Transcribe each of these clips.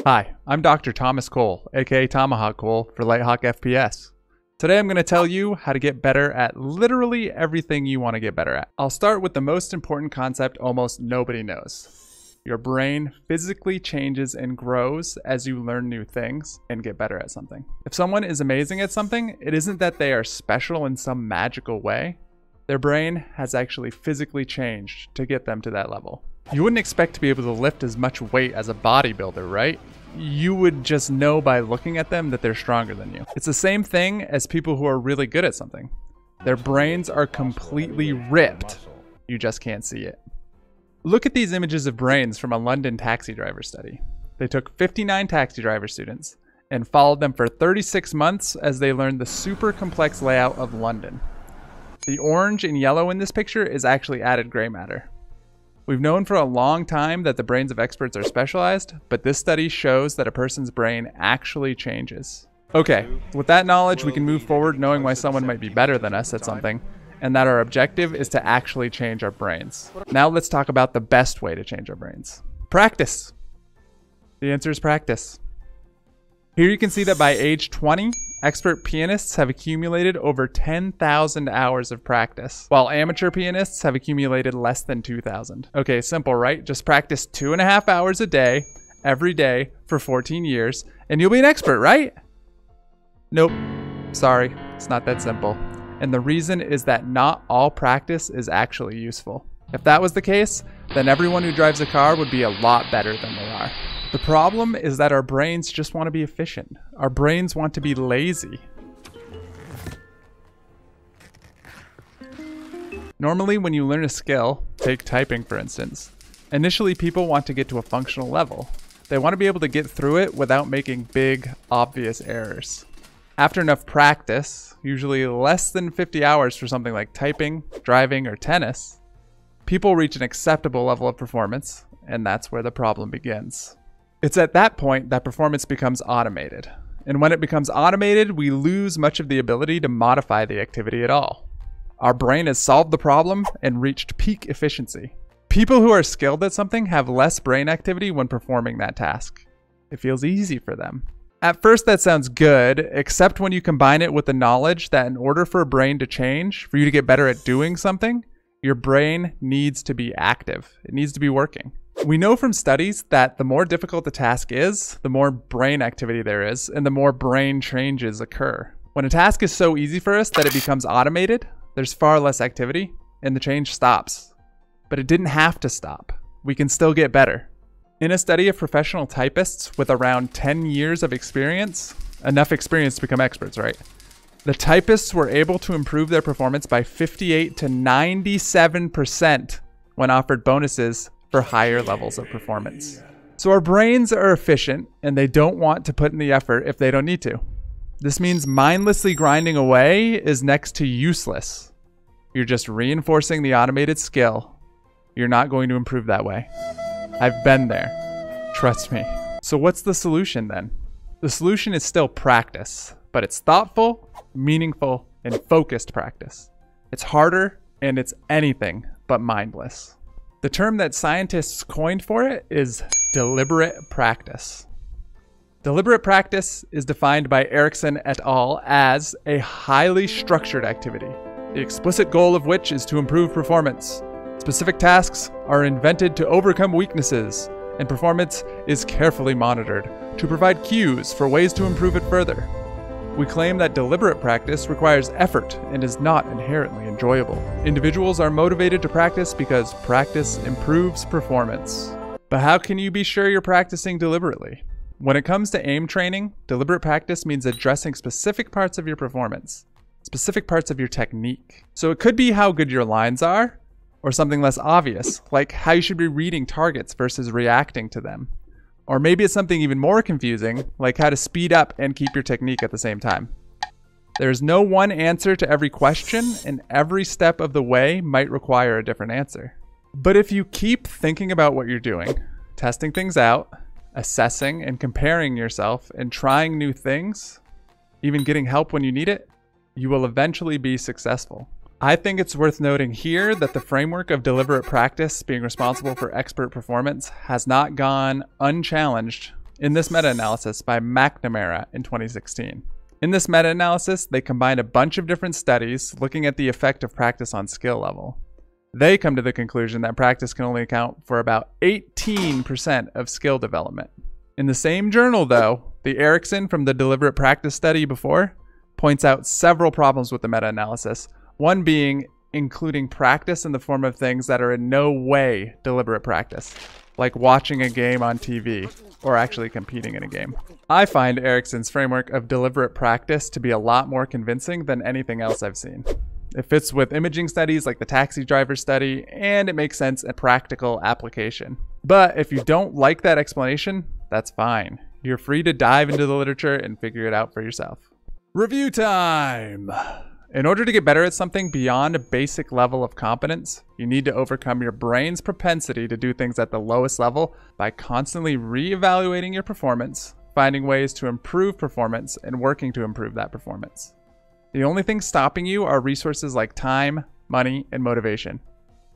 Hi, I'm Dr. TomahawkCole, aka TomahawkCole for LighthawkFPS. Today I'm going to tell you how to get better at literally everything you want to get better at. I'll start with the most important concept almost nobody knows. Your brain physically changes and grows as you learn new things and get better at something. If someone is amazing at something, it isn't that they are special in some magical way. Their brain has actually physically changed to get them to that level. You wouldn't expect to be able to lift as much weight as a bodybuilder, right? You would just know by looking at them that they're stronger than you. It's the same thing as people who are really good at something. Their brains are completely ripped. You just can't see it. Look at these images of brains from a London taxi driver study. They took 59 taxi driver students and followed them for 36 months as they learned the super complex layout of London. The orange and yellow in this picture is actually added gray matter. We've known for a long time that the brains of experts are specialized, but this study shows that a person's brain actually changes. Okay, with that knowledge, we can move forward knowing why someone might be better than us at something, and that our objective is to actually change our brains. Now let's talk about the best way to change our brains. Practice. The answer is practice. Here you can see that by age 20, expert pianists have accumulated over 10,000 hours of practice, while amateur pianists have accumulated less than 2,000. Okay, simple, right? Just practice 2.5 hours a day, every day, for 14 years, and you'll be an expert, right? Nope. Sorry, it's not that simple. And the reason is that not all practice is actually useful. If that was the case, then everyone who drives a car would be a lot better than they are. The problem is that our brains just want to be efficient. Our brains want to be lazy. Normally, when you learn a skill, take typing for instance, initially people want to get to a functional level. They want to be able to get through it without making big, obvious errors. After enough practice, usually less than 50 hours for something like typing, driving, or tennis, people reach an acceptable level of performance, and that's where the problem begins. It's at that point that performance becomes automated. And when it becomes automated, we lose much of the ability to modify the activity at all. Our brain has solved the problem and reached peak efficiency. People who are skilled at something have less brain activity when performing that task. It feels easy for them. At first that sounds good, except when you combine it with the knowledge that in order for a brain to change, for you to get better at doing something, your brain needs to be active. It needs to be working. We know from studies that the more difficult the task is, the more brain activity there is, and the more brain changes occur. When a task is so easy for us that it becomes automated, there's far less activity, and the change stops. But it didn't have to stop. We can still get better. In a study of professional typists with around 10 years of experience, enough experience to become experts, right? The typists were able to improve their performance by 58 to 97% when offered bonuses for higher levels of performance. So our brains are efficient and they don't want to put in the effort if they don't need to. This means mindlessly grinding away is next to useless. You're just reinforcing the automated skill. You're not going to improve that way. I've been there. Trust me. So what's the solution then? The solution is still practice, but it's thoughtful, meaningful, and focused practice. It's harder and it's anything but mindless. The term that scientists coined for it is deliberate practice. Deliberate practice is defined by Erickson et al. As a highly structured activity, the explicit goal of which is to improve performance. Specific tasks are invented to overcome weaknesses, and performance is carefully monitored to provide cues for ways to improve it further. We claim that deliberate practice requires effort and is not inherently enjoyable. Individuals are motivated to practice because practice improves performance. But how can you be sure you're practicing deliberately? When it comes to aim training, deliberate practice means addressing specific parts of your performance, specific parts of your technique. So it could be how good your lines are, or something less obvious, like how you should be reading targets versus reacting to them. Or maybe it's something even more confusing, like how to speed up and keep your technique at the same time. There's no one answer to every question, and every step of the way might require a different answer. But if you keep thinking about what you're doing, testing things out, assessing and comparing yourself, and trying new things, even getting help when you need it, you will eventually be successful. I think it's worth noting here that the framework of deliberate practice being responsible for expert performance has not gone unchallenged in this meta-analysis by McNamara in 2016. In this meta-analysis, they combined a bunch of different studies looking at the effect of practice on skill level. They come to the conclusion that practice can only account for about 18% of skill development. In the same journal, though, the Erickson from the deliberate practice study before points out several problems with the meta-analysis, one being including practice in the form of things that are in no way deliberate practice, like watching a game on TV or actually competing in a game. I find Erickson's framework of deliberate practice to be a lot more convincing than anything else I've seen. It fits with imaging studies like the taxi driver study, and it makes sense in practical application. But if you don't like that explanation, that's fine. You're free to dive into the literature and figure it out for yourself. Review time! In order to get better at something beyond a basic level of competence, you need to overcome your brain's propensity to do things at the lowest level by constantly re-evaluating your performance, finding ways to improve performance, and working to improve that performance. The only thing stopping you are resources like time, money, and motivation.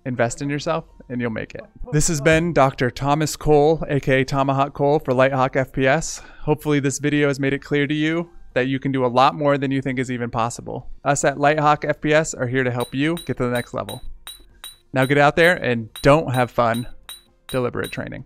Invest in yourself and you'll make it. This has been Dr. Thomas Cole, aka TomahawkCole for LighthawkFPS. Hopefully this video has made it clear to you that you can do a lot more than you think is even possible. Us at LighthawkFPS are here to help you get to the next level. Now get out there and don't have fun deliberate training.